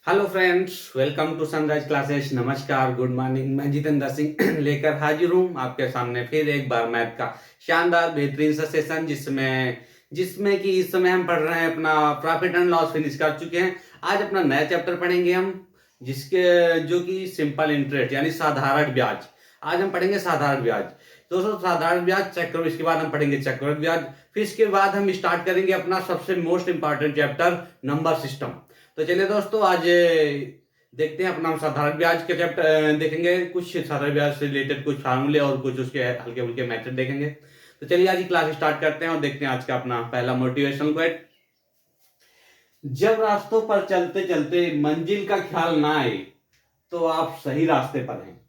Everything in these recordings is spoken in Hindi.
Hello friends, welcome to Sunrise Classes. नमस्कार, गुड मॉर्निंग। मैं जितेंद्र सिंह लेकर हाजिर हूँ आपके सामने फिर एक बार मैथ का शानदार बेहतरीन सा सेशन जिसमें जिसमें कि इस समय हम पढ़ रहे हैं अपना प्रॉफिट एंड लॉस फिनिश कर चुके हैं। आज अपना नया चैप्टर पढ़ेंगे हम, जिसके जो कि सिंपल इंटरेस्ट यानी साधारण ब्याज। आज हम पढ़ेंगे साधारण ब्याज। दोस्तों, साधारण ब्याज चक्रवृद्धि, इसके बाद हम पढ़ेंगे चक्रवृद्धि ब्याज। फिर इसके बाद हम स्टार्ट करेंगे अपना सबसे most important chapter, number system. तो चलिए दोस्तों, आज देखते हैं अपना हम साधारण ब्याज के चैप्टर देखेंगे। कुछ साधारण ब्याज से रिलेटेड कुछ फार्मूले और कुछ उसके हल्के फुल्के मेथड देखेंगे। तो चलिए आज की क्लास स्टार्ट करते हैं और देखते हैं आज का अपना पहला मोटिवेशनल क्वेट। जब रास्तों पर चलते चलते मंजिल का ख्याल ना आए तो आप सही रास्ते पर हैं।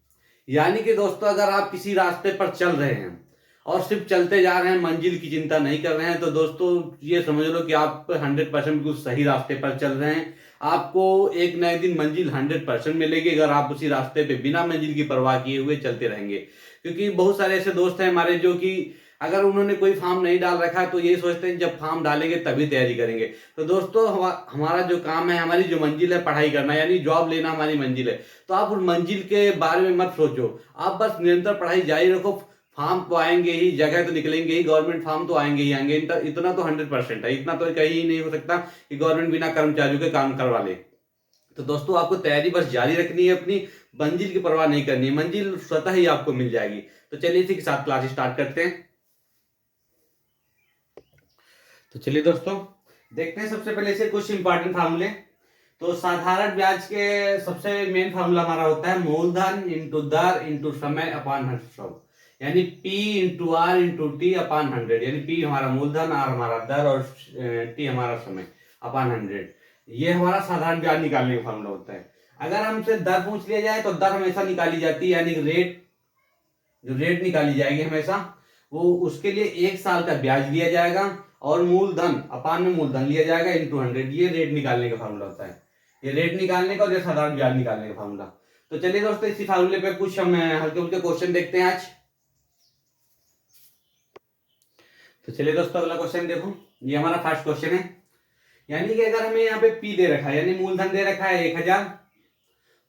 यानी कि दोस्तों, अगर आप किसी रास्ते पर चल रहे हैं और सिर्फ चलते जा रहे हैं, मंजिल की चिंता नहीं कर रहे हैं, तो दोस्तों ये समझ लो कि आप 100% बिल्कुल सही रास्ते पर चल रहे हैं। आपको एक नए दिन मंजिल 100% मिलेगी अगर आप उसी रास्ते पे बिना मंजिल की परवाह किए हुए चलते रहेंगे। क्योंकि बहुत सारे ऐसे दोस्त हैं हमारे जो कि अगर उन्होंने कोई फॉर्म नहीं डाल रखा है तो ये सोचते हैं जब फॉर्म डालेंगे तभी तैयारी करेंगे। तो दोस्तों, हमारा जो काम है, हमारी जो मंजिल है पढ़ाई करना, यानी जॉब लेना हमारी मंजिल है। तो आप उस मंजिल के बारे में मत सोचो, आप बस निरंतर पढ़ाई जारी रखो। फॉर्म तो आएंगे ही, जगह तो निकलेंगे ही, गवर्नमेंट फॉर्म तो आएंगे ही आएंगे। इतना तो 100% है, इतना तो कहीं नहीं हो सकता कि गवर्नमेंट बिना कर्मचारियों के काम करवा ले। तो दोस्तों, आपको तैयारी बस जारी रखनी है, अपनी मंजिल की परवाह नहीं करनी है, मंजिल स्वतः ही आपको मिल जाएगी। तो चलिए इसी के साथ क्लास स्टार्ट करते हैं। तो चलिए दोस्तों, देखते हैं सबसे पहले से कुछ इंपॉर्टेंट फार्मूले। तो साधारण ब्याज के सबसे मेन फार्मूला हमारा होता है मूलधन इंटू दर इंटू समय अपान 100, यानी P into R into T upon 100। यानी P हमारा मूलधन, आर हमारा दर और टी हमारा समय अपान 100। ये हमारा साधारण ब्याज निकालने का फार्मूला होता है। अगर हमसे दर पूछ लिया जाए तो दर हमेशा निकाली जाती है, यानी रेट, जो रेट निकाली जाएगी हमेशा, वो उसके लिए 1 साल का ब्याज दिया जाएगा और मूलधन अपान में मूलधन लिया जाएगा इंटू 100। ये रेट निकालने का फार्मूला होता है, ये रेट निकालने का और ये साधारण ब्याज निकालने का फार्मूला। तो चलिए दोस्तों, इसी फार्मूले पे कुछ हम हल्के फुल्के क्वेश्चन देखते हैं आज। तो चलिए दोस्तों, अगला क्वेश्चन देखो, ये हमारा फर्स्ट क्वेश्चन है। यानी कि अगर हमें यहाँ पे पी दे रखा है, यानी मूलधन दे रखा है 1000,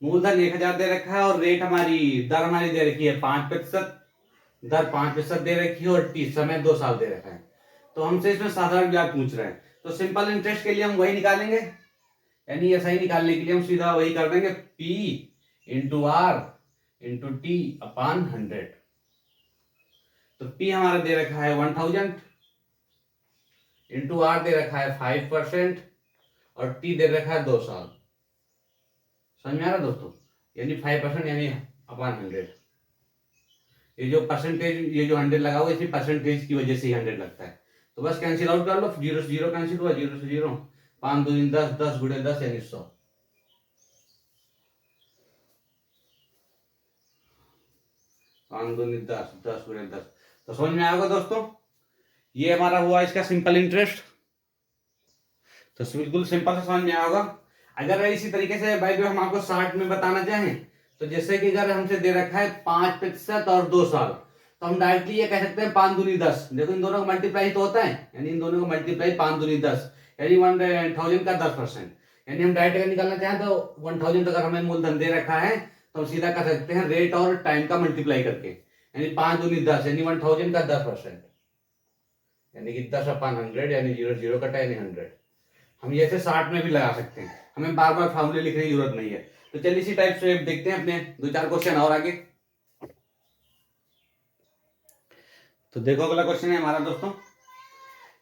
मूलधन 1000 दे रखा है और रेट हमारी, दर हमारी दे रखी है 5%, दर 5% दे रखी है और टी समय 2 साल दे रखा है। तो हमसे इसमें साधारण ब्याज पूछ रहे हैं, तो सिंपल इंटरेस्ट के लिए हम वही निकालेंगे, यानी ऐसा ही निकालने के लिए हम सीधा वही कर देंगे, P into R into T upon 100। तो P हमारा दे रखा है 1000, इंटू आर दे रखा है 5% और टी दे रखा है 2 साल। समझ में आ रहा दोस्तों? यानी 5% यानी अपान 100। ये जो परसेंटेज, ये जो 100 लगा हुआ है, इसी परसेंटेज की वजह से ही 100 लगता है। तो बस कैंसिल आउट कर लो, जीरो से जीरो कैंसिल हुआ, जीरो से जीरो, 5 2 10, 10 गुणे 10 यानी 100। 5 2 10, 10 गुणे 10। तो समझ में आएगा दोस्तों, ये हमारा हुआ इसका सिंपल इंटरेस्ट। तो बिल्कुल सिंपल से समझ में आएगा। अगर इसी तरीके से भाई हम आपको शॉर्ट में बताना चाहें, तो जैसे कि अगर हमसे दे रखा है 5% और 2 साल, तो हम डायरेक्टली ये कह सकते हैं 5 दूनी 10। देखो इन दोनों का मल्टीप्लाई तो होता है, यानी इन दोनों का मल्टीप्लाई 5 दूनी 10, यानी 1000 का 10%। यानी हम डायरेक्ट अगर निकालना चाहें तो 1000 अगर हमें मूलधन दे रखा है तो हम सीधा कर सकते हैं रेट और टाइम का मल्टीप्लाई करके, यानी 5 दूनी 10 यानी 1000 का 10%, यानी कि 10/100, यानी जीरो जीरो कटा यानी 100। हम ये ऐसे 60 में भी लगा सकते हैं, हमें बार बार फार्मूले लिखने की जरूरत नहीं है। तो चलिए इसी टाइप से देखते हैं अपने 2 4 क्वेश्चन और आगे। तो देखो अगला क्वेश्चन है हमारा दोस्तों,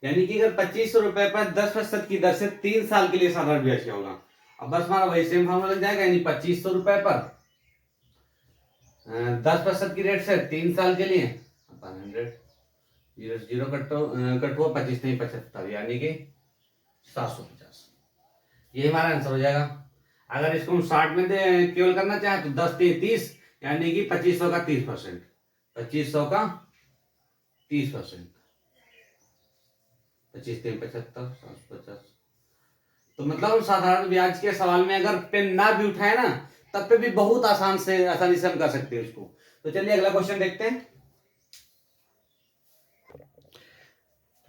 यानी कि अगर 2500 रुपए पर 10% की दर से 3 साल के लिए साधारण ब्याज क्या होगा। अब बस हमारा वही सेम फार्मूला लग जाएगा, यानी 2500 रुपए पर 10% की रेट से 3 साल के लिए अपन 100, जीरो से जीरो कट हुआ, 25 नहीं 75, यानी कि 750। ये हमारा आंसर हो जाएगा। अगर इसको हम 60 में केवल करना चाहें तो 10 3 30, यानी कि 2500 का 30%, 2500 का 30%, 25 3 75, 750। तो मतलब साधारण ब्याज के सवाल में अगर पेन ना भी उठाए ना, तब पे भी बहुत आसानी से हम कर सकते हैं इसको। तो चलिए अगला क्वेश्चन देखते हैं।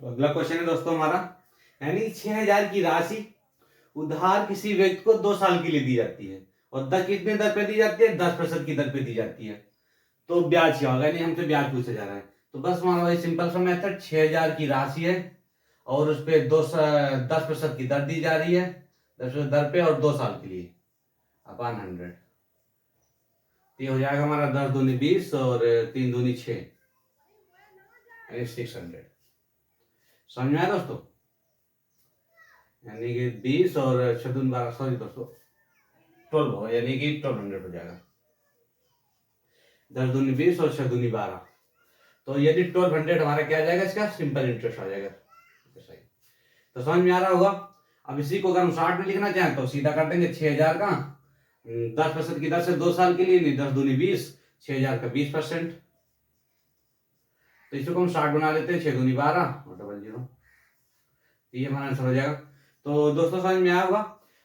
तो अगला क्वेश्चन है दोस्तों हमारा, यानी 6000 की राशि उधार किसी व्यक्ति को 2 साल के लिए दी जाती है और दर कितने दर पे दी जाती है, 10% की दर पे दी जाती है। तो ब्याज क्या होगा, यानी हमसे ब्याज पूछा जा रहा है। तो बस हमारा वही सिंपल सा मेथड, 6,000 की राशि है और उस पर 10% की दर दी जा रही है, 10% दर पे और 2 साल के लिए अपॉन 100। ये हो जाएगा हमारा 10 दूनी 20 और 3 दूनी 6 यानी 600। समझ में आया दोस्तों, यानी कि 20 और 6 दूनी 12, सॉरी दोस्तों 12 हो, यानी कि 1200 हो जाएगा। 10 दूनी 20 और 6 दूनी 12, तो यदि 1200 हमारा क्या आ जाएगा, इसका सिंपल इंटरेस्ट आ जाएगा। सही, तो समझ में आ रहा होगा। अब इसी को अगर हम 60 में लिखना चाहें तो सीधा कर देंगे 6,000 का 10% की दर से 2 साल के लिए, नहीं 10 दूनी 20, 6,000 का 20%, तो इसको हम 60 बना लेते हैं, 6 दूनी 12 और 00, ये हमारा आंसर हो जाएगा। तो दोस्तों समझ में आया होगा।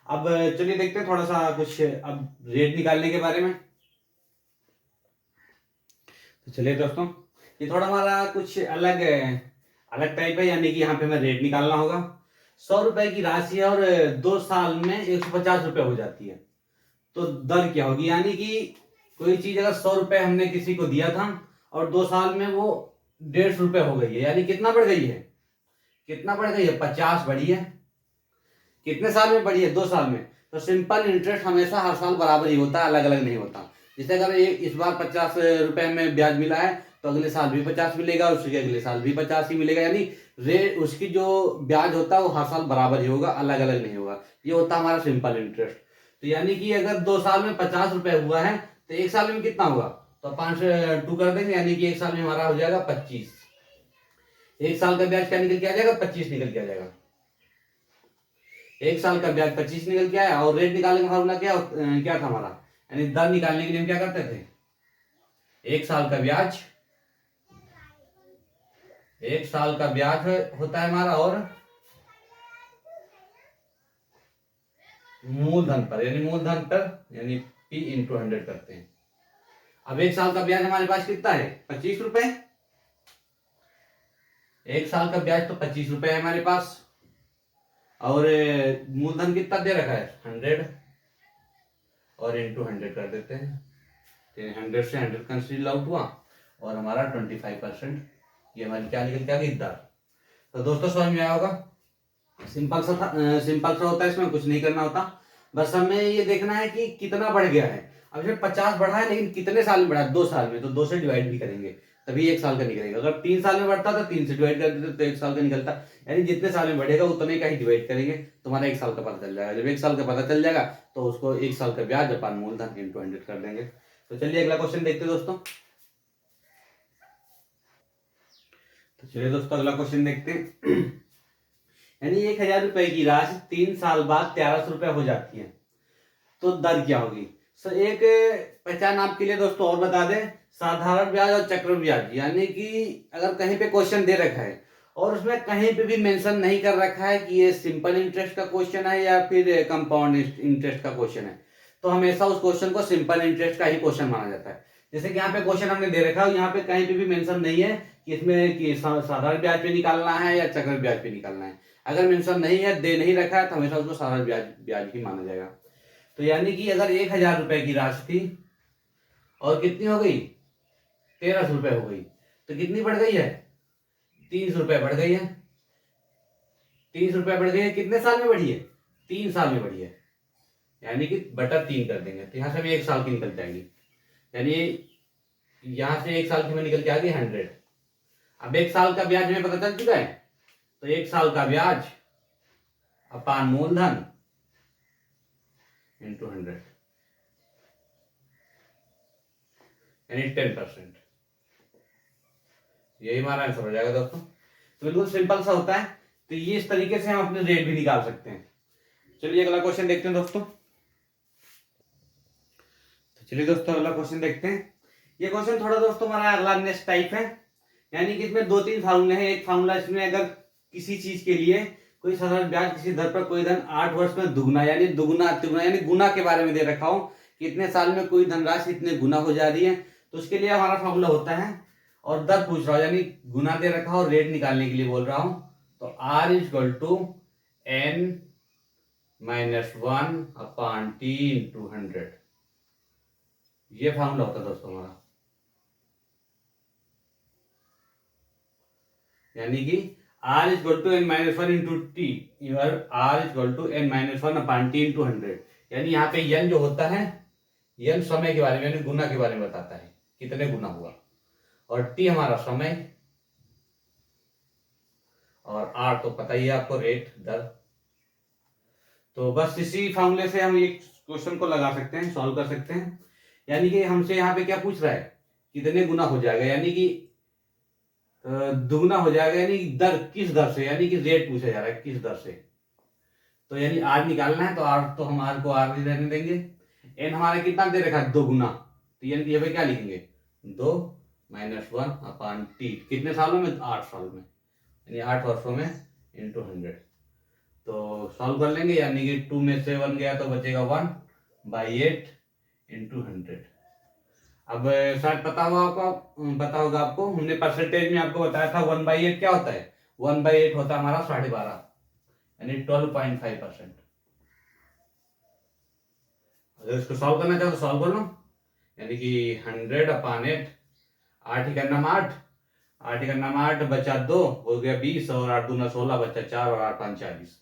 अब चलिए देखते हैं थोड़ा सा कुछ अब रेट निकालने के बारे में। तो चलिए दोस्तों, ये थोड़ा हमारा कुछ अलग टाइप है, यानी कि यहाँ पे हमें रेट निकालना होगा। 100 रुपए की राशि है और 2 साल में 150 रुपए हो जाती है, तो दर क्या होगी, यानी कि कोई चीज अगर 100 रुपए हमने किसी को दिया था और 2 साल में वो 150 रुपए हो गई है, यानी कितना बढ़ गई है, कितना बढ़ गई है, 50 बढ़ी है। कितने साल में बढ़ी है, 2 साल में। तो सिंपल इंटरेस्ट हमेशा हर साल बराबर ही होता है, अलग अलग नहीं होता। जैसे अगर इस बार 50 रुपए में ब्याज मिला है तो अगले साल भी 50 मिलेगा, उसके अगले साल भी 50 ही मिलेगा, यानी रेट उसकी जो ब्याज होता है वो हर साल बराबर ही होगा, अलग अलग नहीं होगा। ये होता है हमारा सिंपल इंटरेस्ट। तो यानी कि अगर 2 साल में 50 रुपए हुआ है तो 1 साल में कितना होगा, तो 5 2 कर देंगे, यानी कि 1 साल में हमारा हो जाएगा 25। 1 साल का ब्याज क्या निकल के आ जाएगा, 25 निकल के आ जाएगा। 1 साल का ब्याज 25 निकल के आया। और रेट निकालने का फॉर्मूला क्या था हमारा, यानी दर निकालने के लिए हम क्या करते थे, 1 साल का ब्याज, 1 साल का ब्याज होता है हमारा और मूलधन पर, यानी मूलधन पर यानी P × 100 करते हैं। अब 1 साल का ब्याज हमारे पास कितना है, 25 रुपए। 1 साल का ब्याज तो 25 रुपए है हमारे पास, और मूलधन कितना दे रखा है, 100, और × 100 कर देते हैं। तो 100 से 100 कैंसिल आउट हुआ और हमारा 25%, ये हमारी क्या निकल के आ गई, दर। तो दोस्तों समझ में आया होगा, सिंपल सा था, सिंपल सा होता है, इसमें कुछ नहीं करना होता, बस हमें ये देखना है कि कितना बढ़ गया है। अब इसमें 50 बढ़ा है, लेकिन कितने साल में बढ़ा है, 2 साल में, तो 2 से डिवाइड भी करेंगे तभी 1 साल का निकलेगा। अगर 3 साल में बढ़ता तो 3 से डिवाइड कर देते तो 1 साल का निकलता, यानी जितने साल में बढ़ेगा उतने का ही डिवाइड करेंगे तो हमारा 1 साल का पता चल जाएगा। जब 1 साल का पता चल जाएगा तो उसको 1 साल का ब्याज अपन मूलधन × 100 कर देंगे। तो चलिए अगला क्वेश्चन देखते हैं दोस्तों। तो चलिए दोस्तों अगला क्वेश्चन देखते हैं। यानी 1,000 रुपए की राशि 3 साल बाद 1300 रुपए हो जाती है, तो दर क्या होगी। सो एक पहचान आपके लिए दोस्तों और बता दें, साधारण ब्याज और चक्रवृद्धि ब्याज, यानी कि अगर कहीं पे क्वेश्चन दे रखा है और उसमें कहीं पे भी मेंशन नहीं कर रखा है कि ये सिंपल इंटरेस्ट का क्वेश्चन है या फिर कंपाउंड इंटरेस्ट का क्वेश्चन है, तो हमेशा उस क्वेश्चन को सिंपल इंटरेस्ट का ही क्वेश्चन माना जाता है। जैसे कि यहाँ पे क्वेश्चन हमने दे रखा है, यहाँ पे कहीं पे भी मेंशन नहीं है कि इसमें कि साधारण ब्याज पे निकालना है या चक्रवृद्धि ब्याज पे निकालना है। अगर मेंशन नहीं है, दे नहीं रखा है, तो हमेशा उसको साधारण ब्याज ही माना जाएगा। तो यानी कि अगर 1,000 रुपए की राशि थी और कितनी हो गई, 1300 रुपए हो गई, तो कितनी बढ़ गई है, 300 रुपए बढ़ गई है। 300 रुपए बढ़ गई है, कितने साल में बढ़ी है, 3 साल में बढ़ी है, यानी कि बटा 3 कर देंगे तो यहाँ से भी 1 साल की निकल जाएगी, यानी यहाँ से 1 साल की में निकल के आ गई 100। अब 1 साल का ब्याज हमें पता चल चुका है, तो 1 साल का ब्याज अपान मूलधन × 100 यानी 10%, यही हमारा आंसर हो जाएगा दोस्तों। तो बिल्कुल सिंपल सा होता है, तो ये इस तरीके से हम अपने रेट भी निकाल सकते हैं। चलिए अगला क्वेश्चन देखते हैं दोस्तों। तो चलिए दोस्तों अगला क्वेश्चन देखते हैं। ये क्वेश्चन थोड़ा दोस्तों हमारा अगला नेक्स्ट टाइप है, यानी कि इसमें 2-3 फार्मूले हैं। एक फार्मूला इसमें अगर किसी चीज के लिए कोई साधारण ब्याज किसी दर पर कोई धन 8 वर्ष में दुगना यानी दुगना तिगुना यानी गुना के बारे में दे रखा हो कि इतने साल में कोई धनराशि इतने गुना हो जा रही है, तो उसके लिए हमारा फार्मूला होता है, और दर पूछ रहा हूं यानी गुना दे रखा हो, रेट निकालने के लिए बोल रहा हूं, तो R = N -1/t/100, ये फार्मूला होता है दोस्तों हमारा। यानी कि r equal to n-1 into T, r equal to n-1/t/100। यानी यहाँ पे n जो होता है, n समय के बारे में यानी गुना के बारे में बताता है, कितने गुना हुआ, और t हमारा समय, और r तो पता ही है आपको, रेट, दर। तो बस इसी फार्मूले से हम एक क्वेश्चन को लगा सकते हैं, सॉल्व कर सकते हैं। यानी कि हमसे यहाँ पे क्या पूछ रहा है, कितने गुना हो जाएगा, यानी कि दुगना हो जाएगा, यानी दर, किस दर से, यानी कि रेट पूछा जा रहा है किस दर से। तो यानी आर निकालना है, तो आर तो हम आर को आर ही रहने देंगे। एन हमारा कितना दे रखा है, 2 गुना, तो यानी यहाँ पे क्या लिखेंगे, 2 -1/t, कितने सालों में, 8 साल में, यानी 8 वर्षों में इंटू 100। तो सॉल्व कर लेंगे, यानी कि 2 में से 1 गया तो बचेगा 1/8 इंटू 100। अब शायद पता होगा आपको, हमने परसेंटेज में आपको बताया था 1/8 क्या होता है, 1/8 होता है हमारा 12.5, यानी 12.5%। अगर इसको सॉल्व करना चाहो तो सॉल्व कर लो, यानी कि 100/8, 8 ही का नाम 8, 8 ही का नाम 8, बचा 2, हो गया 20, और 8 दूना 16, बचा 4, और 8 5 40।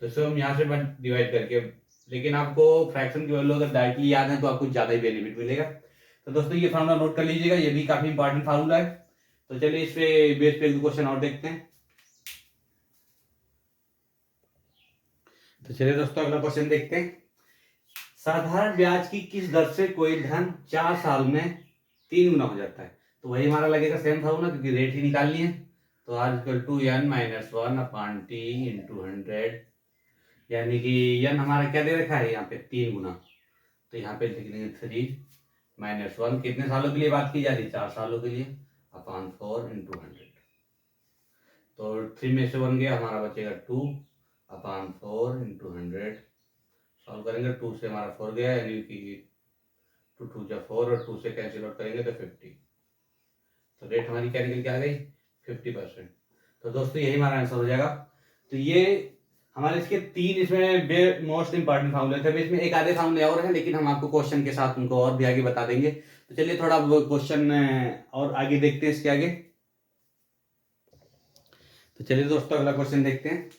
तो इसको हम यहाँ से डिवाइड करके, लेकिन आपको फ्रैक्शन की वैल्यू अगर डायरेक्टली याद है तो आपको ज्यादा ही बेनिफिट मिलेगा। तो दोस्तों ये फार्मूला नोट कर लीजिएगा, ये भी काफी इंपॉर्टेंट फार्मूला है। तो चलिए इस पे बेस पे एक क्वेश्चन और देखते हैं। तो चलिए दोस्तों अगला क्वेश्चन देखते हैं। साधारण ब्याज की किस दर से कोई धन 4 साल में 3 गुना हो जाता है। तो वही हमारा लगेगा सेम फार्मूला, क्योंकि रेट ही निकालनी है। तो r इक्वल टू n-1/t/100, यानी कि n हमारा क्या दे रखा है यहाँ पे, 3 गुना, तो यहाँ पे लिख देंगे 3 - 1, कितने सालों के लिए बात की जा रही है, 4 सालों के लिए, अपॉन 4 इंटू 100। तो 3 में से 1 गया, हमारा बचेगा 2/4 इंटू 100। सॉल्व करेंगे, 2 से हमारा 4 गया, यानी कि 2 2 जा 4, और 2 से कैंसिल आउट करेंगे तो 50। तो रेट हमारी क्या निकल के आ गई, 50%। तो दोस्तों यही हमारा आंसर हो जाएगा। तो ये हमारे इसके 3 इसमें मोस्ट इंपॉर्टेंट फार्मूले थे। इसमें एक आधे फार्मूले और हैं, लेकिन हम आपको क्वेश्चन के साथ उनको और भी आगे बता देंगे। तो चलिए थोड़ा क्वेश्चन और आगे देखते हैं इसके आगे। तो चलिए दोस्तों अगला क्वेश्चन देखते हैं।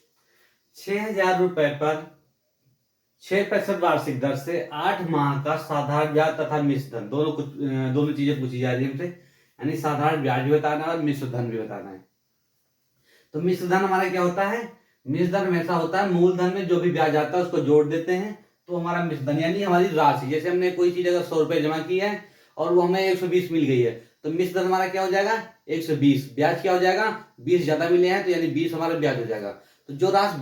6,000 रुपए पर 6% वार्षिक दर से 8 माह का साधारण ब्याज तथा मिश्र धन, दोनों चीजें पूछी जा रही है हमसे, यानी साधारण ब्याज भी बताना है और मिश्र धन भी बताना है। तो मिश्र धन हमारा क्या होता है, मिश्र धन हमेशा होता है मूलधन में जो भी ब्याज आता है उसको जोड़ देते हैं, तो हमारा मिश्र धन यानी हमारी राशि। जैसे हमने कोई चीज अगर 100 रुपए जमा की है और वो हमें 120 मिल गई है, तो मिश्र धन हमारा क्या हो जाएगा, 120। ब्याज क्या हो जाएगा, 20 ज्यादा मिले हैं, तो यानी 20 हमारा ब्याज हो जाएगा। तो जो राशि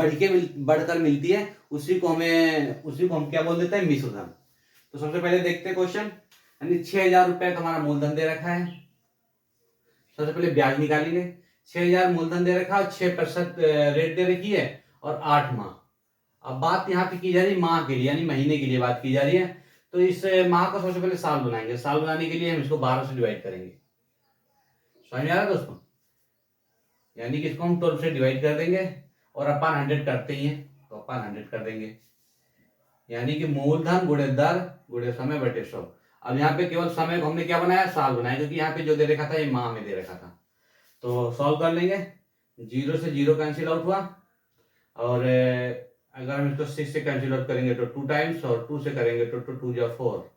बढ़कर मिलती है उसी को हम क्या बोल देते हैं, मिश्र धन। तो सबसे पहले देखते हैं क्वेश्चन, यानी 6,000 रुपए का हमारा मूलधन दे रखा है। सबसे पहले ब्याज निकालेंगे। 6,000 मूलधन दे रखा है, 6% रेट दे रखी है, और 8 माह। अब बात यहाँ पे की जा रही है माह के लिए, यानी महीने के लिए बात की जा रही है। तो इस माह को सबसे पहले साल बनाएंगे। साल बनाने के लिए हम इसको 12 से डिवाइड करेंगे। समझ में आ रहा है दोस्तों, यानी कि इसको हम 12 से डिवाइड कर देंगे, और अपन 100 करते ही हैं, तो अपन 100 कर देंगे, यानी कि मूलधन गुणे दर गुणे समय बटे 100। अब यहाँ पे केवल समय को हमने क्या बनाया, साल बनाया, क्योंकि यहाँ पे जो दे रखा था ये माह में दे रखा था। तो सॉल्व कर लेंगे, 0 से 0 कैंसिल आउट हुआ, और अगर हम इसको 6 से कैंसिल आउट करेंगे तो 2 टाइम्स, और 2 से करेंगे तो 2 जा 4,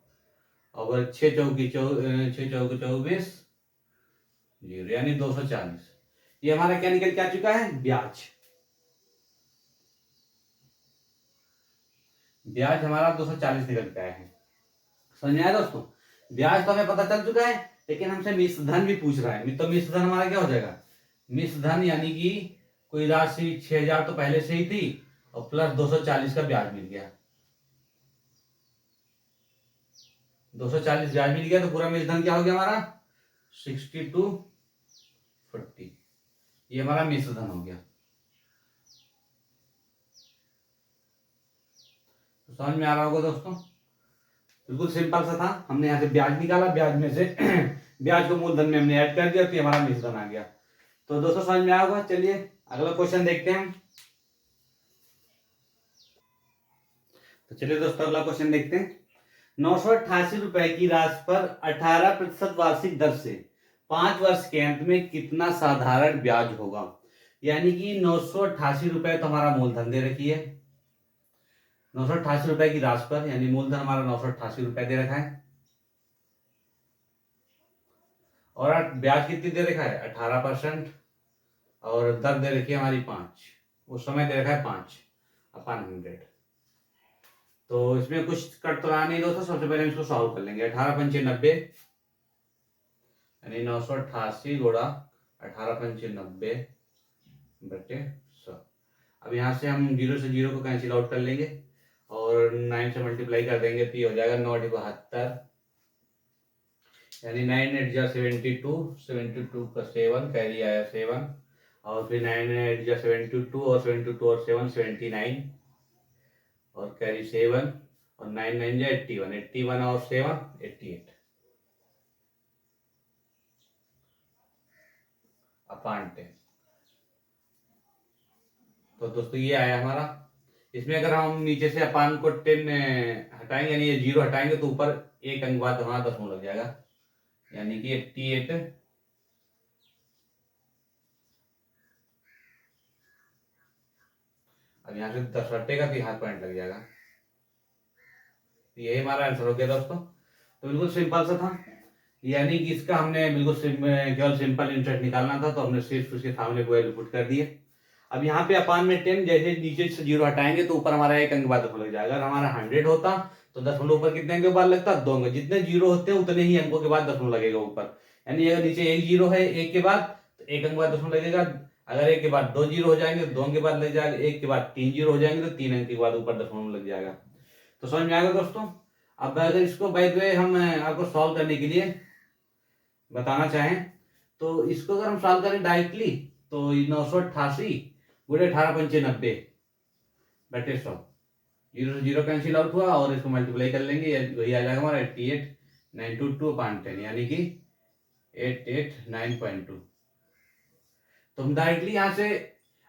और 6 चौकी 24, 0, यानी 240। ये हमारा क्या निकल के आ चुका है, ब्याज। ब्याज हमारा 240 निकल के आया है। समझ में आया दोस्तों, ब्याज तो हमें पता चल चुका है, लेकिन हमसे मिश्र धन भी पूछ रहा है। तो मिश्र धन हमारा क्या हो जाएगा, मिश्र धन यानी कि कोई राशि 6,000 तो पहले से ही थी, और प्लस 240 का ब्याज मिल गया। 240 ब्याज मिल गया, तो पूरा मिश्र धन क्या हो गया हमारा, 6240। ये हमारा मिश्र धन हो गया। तो समझ में आ रहा होगा दोस्तों, बिल्कुल सिंपल सा था। हमने यहाँ से ब्याज निकाला, ब्याज में से ब्याज को मूलधन में हमने ऐड कर दिया, तो हमारा मिश्र धन आ गया। तो दोस्तों समझ में आया होगा। चलिए अगला क्वेश्चन देखते हैं। तो चलिए दोस्तों अगला क्वेश्चन देखते हैं। 988 रुपए की राशि पर 18% वार्षिक दर से 5 वर्ष के अंत में कितना साधारण ब्याज होगा। यानी कि 988 रुपए तो हमारा मूलधन दे रखी है, 988 रुपए की राशि पर, यानी मूलधन हमारा 988 रुपए दे रखा है और ब्याज कितनी दे रखा है 18%, और दर दे रखी है हमारी 5, उस समय दे रखा है 5/100। तो इसमें कुछ कट तो रहा नहीं दोस्तों, सबसे पहले इसको सॉल्व कर लेंगे। 18×5 यानी 988 गुणा 18×5 अब यहाँ से हम 0 से 0 को कैंसिल आउट कर लेंगे और 9 से मल्टीप्लाई कर देंगे तो ये हो जाएगा 9×72, यानी 9×8 = 72 का 7 कैरी आया 7, और फिर 9×8 = 72 और 72 और 7 79 और कैरी 7 और 9×9 = 81, 81 और 7 88 अपॉन 10। तो दोस्तों ये आया हमारा। इसमें अगर हम नीचे से अपान को 10 हटाएंगे, यानी ये 0 हटाएंगे तो ऊपर एक अंक बाद हमारा दशमलव लग जाएगा, यानी कि 88। अब यहाँ से 10 हटेगा तो यहाँ पॉइंट लग जाएगा। यही हमारा आंसर हो गया दोस्तों। तो बिल्कुल सिंपल सा था, यानी कि इसका हमने बिल्कुल केवल सिंपल इंटरेस्ट निकालना था, तो हमने सिर्फ उसके सामने वैल्यू पुट कर दिए। अब यहाँ पे अपान में 10, जैसे नीचे से 0 हटाएंगे तो ऊपर हमारा एक अंक बाद दशमलव लग जाएगा। अगर हमारा 100 होता तो दशमलव ऊपर कितने अंक के बाद लगता, 2 अंक। जितने 0 होते हैं उतने ही अंकों के बाद दशमलव लगेगा ऊपर, यानी अगर नीचे 1 0 है 1 के बाद तो 1 अंक बाद दशमलव लगेगा। अगर 1 के बाद 2 0 हो जाएंगे तो 2 अंक के बाद लग जाएगा। 1 के बाद 3 0 हो जाएंगे तो 3 अंक के बाद ऊपर दशमलव लग जाएगा। तो समझ में आएगा दोस्तों। अब अगर इसको बाय द वे हम आपको सॉल्व करने के लिए बताना चाहें तो इसको अगर हम सॉल्व करें डायरेक्टली तो 988 गुणे 18×5 बटे 100, 0 से 0 कैंसिल आउट हुआ और इसको मल्टीप्लाई कर लेंगे, वही आ जाएगा हमारा 88,922/10, यानी कि 889.2। तो हम डायरेक्टली यहाँ से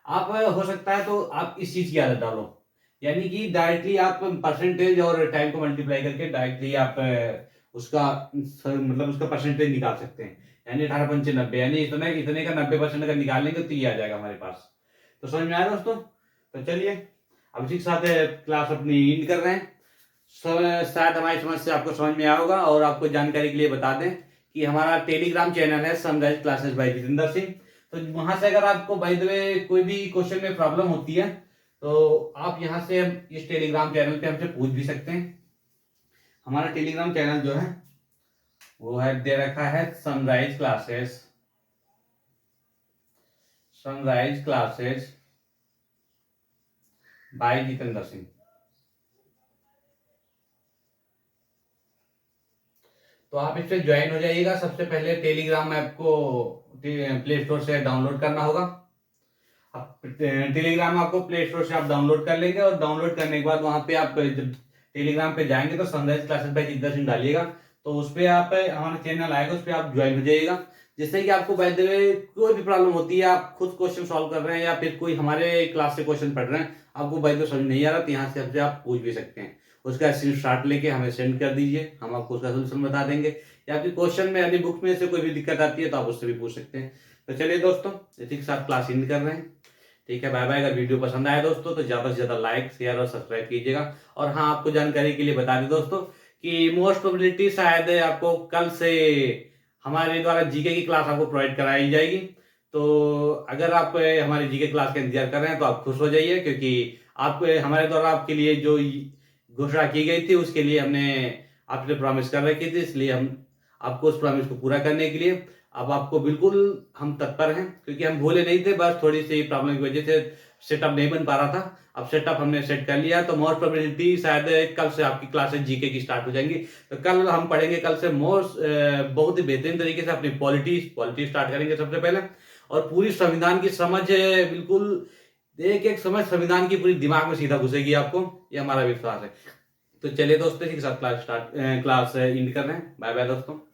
आप हो सकता है तो आप इस चीज की आदत डालो, यानी कि डायरेक्टली आप परसेंटेज और टाइम को मल्टीप्लाई करके डायरेक्टली आप उसका मतलब उसका परसेंटेज निकाल सकते हैं। यानी 18×5 यानी इतने का 90% अगर निकाल लेंगे तो ये आ जाएगा हमारे पास। तो समझ में आया दोस्तों। तो चलिए अब इसी के साथ क्लास अपनी इंड कर रहे हैं। शायद हमारी समस्या आपको समझ में आया होगा, और आपको जानकारी के लिए बता दें कि हमारा टेलीग्राम चैनल है sunrise classes bye Jitendra Singh. तो वहां से अगर आपको बाय द वे कोई भी क्वेश्चन में प्रॉब्लम होती है तो आप यहाँ से इस टेलीग्राम चैनल पे हमसे पूछ भी सकते हैं। हमारा टेलीग्राम चैनल जो है वो है दे रखा है sunrise classes bye Jitendra Singh. तो आप इससे ज्वाइन हो जाइएगा। सबसे पहले टेलीग्राम ऐप को प्ले स्टोर से डाउनलोड करना होगा। टेलीग्राम आपको प्ले स्टोर से आप डाउनलोड कर लेंगे, और डाउनलोड करने के बाद वहां पे आप जब टेलीग्राम पे जाएंगे तो sunrise classes bye Jitendra Singh डालिएगा, तो उस पर आप हमारा चैनल आएगा, उस पर आप ज्वाइन हो जाइएगा। जिससे कि आपको बाय द वे कोई भी प्रॉब्लम होती है, आप खुद क्वेश्चन सॉल्व कर रहे हैं या फिर कोई हमारे क्लास से क्वेश्चन पढ़ रहे हैं, आपको बाय द वे समझ नहीं आ रहा तो यहाँ से हमसे आप पूछ भी सकते हैं। उसका स्क्रीनशॉट लेके हमें सेंड कर दीजिए, हम आपको उसका सोल्यूशन बता देंगे। या फिर क्वेश्चन में यदि बुक में से कोई भी दिक्कत आती है तो आप उससे भी पूछ सकते हैं। तो चलिए दोस्तों इसी के साथ क्लास एंड कर रहे हैं। ठीक है, बाय बाय। अगर वीडियो पसंद आया दोस्तों तो ज्यादा से ज्यादा लाइक शेयर और सब्सक्राइब कीजिएगा। और हाँ, आपको जानकारी के लिए बता दें दोस्तों कि मोस्ट प्रोबेबिलिटी शायद आपको कल से हमारे द्वारा जीके की क्लास आपको प्रोवाइड कराई जाएगी। तो अगर आप हमारी जीके क्लास का इंतजार कर रहे हैं तो आप खुश हो जाइए, क्योंकि आपको हमारे द्वारा आपके लिए जो घोषणा की गई थी उसके लिए हमने आपसे प्रॉमिस कर रखी थी, इसलिए हम आपको उस प्रॉमिस को पूरा करने के लिए अब आपको बिल्कुल हम तत्पर हैं। क्योंकि हम भूले नहीं थे, बस थोड़ी सी प्रॉब्लम की वजह से सेटअप नहीं बन पा रहा था। अब सेटअप हमने सेट कर लिया, तो मोस्ट प्रोबेबिलिटी शायद कल से आपकी क्लासेस जीके की स्टार्ट हो जाएंगी। तो कल हम पढ़ेंगे, कल से बहुत ही बेहतरीन तरीके से अपनी पॉलिटी स्टार्ट करेंगे सबसे पहले, और पूरी संविधान की समझ बिल्कुल एक एक समझ संविधान की पूरी दिमाग में सीधा घुसेगी आपको, ये हमारा विश्वास है। तो चलिए दोस्तों इसी के साथ क्लास इंड कर रहे हैं। बाय बाय दोस्तों।